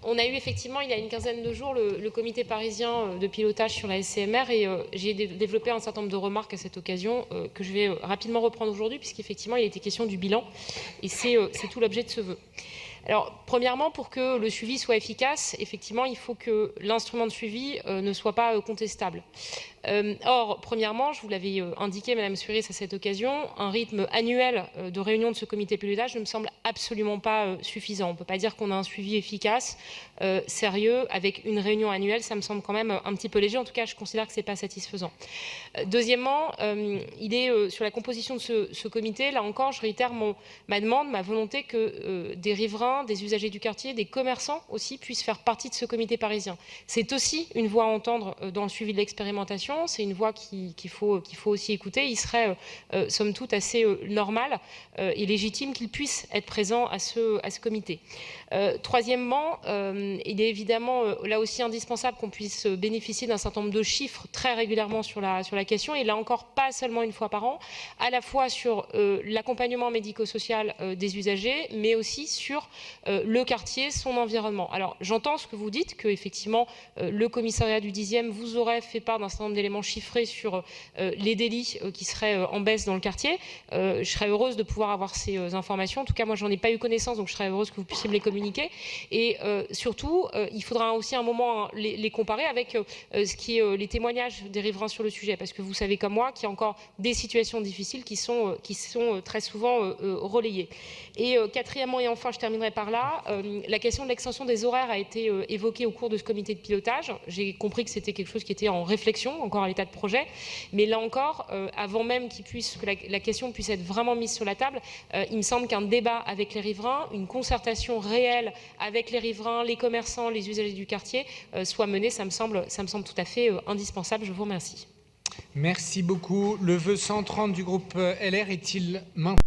On a eu effectivement, il y a une quinzaine de jours, le comité parisien de pilotage sur la SCMR et j'ai développé un certain nombre de remarques à cette occasion que je vais rapidement reprendre aujourd'hui puisqu'effectivement il était question du bilan et c'est tout l'objet de ce vœu. Alors, premièrement, pour que le suivi soit efficace, effectivement, il faut que l'instrument de suivi ne soit pas contestable. Or, premièrement, je vous l'avais indiqué, Madame Suris, à cette occasion, un rythme annuel de réunion de ce comité de pilotage ne me semble absolument pas suffisant. On ne peut pas dire qu'on a un suivi efficace, sérieux, avec une réunion annuelle. Ça me semble quand même un petit peu léger. En tout cas, je considère que ce n'est pas satisfaisant. Deuxièmement, il est sur la composition de ce comité, là encore, je réitère ma demande, ma volonté que des riverains, des usagers du quartier, des commerçants aussi puissent faire partie de ce comité parisien. C'est aussi une voix à entendre dans le suivi de l'expérimentation. C'est une voix qu'il faut aussi écouter. Il serait, somme toute, assez normal et légitime qu'il puisse être présent à ce comité. Troisièmement, il est évidemment là aussi indispensable qu'on puisse bénéficier d'un certain nombre de chiffres très régulièrement sur la question, et là encore pas seulement une fois par an, à la fois sur l'accompagnement médico-social des usagers, mais aussi sur le quartier, son environnement. Alors j'entends ce que vous dites, que effectivement le commissariat du 10e vous aurait fait part d'un certain nombre d'éléments chiffrés sur les délits qui seraient en baisse dans le quartier. Je serais heureuse de pouvoir avoir ces informations. En tout cas, moi j'en ai pas eu connaissance, donc je serais heureuse que vous puissiez me les communiquer. Et surtout, il faudra aussi un moment les comparer avec ce qui est les témoignages des riverains sur le sujet, parce que vous savez comme moi qu'il y a encore des situations difficiles qui sont très souvent relayées. Et quatrièmement et enfin, je terminerai par là, la question de l'extension des horaires a été évoquée au cours de ce comité de pilotage. J'ai compris que c'était quelque chose qui était en réflexion, encore à l'état de projet, mais là encore, avant même que la question puisse être vraiment mise sur la table, il me semble qu'un débat avec les riverains, une concertation réelle avec les riverains, les commerçants, les usagers du quartier soit menée. Ça me semble tout à fait indispensable. Je vous remercie. Merci beaucoup. Le vœu 130 du groupe LR est-il maintenu ?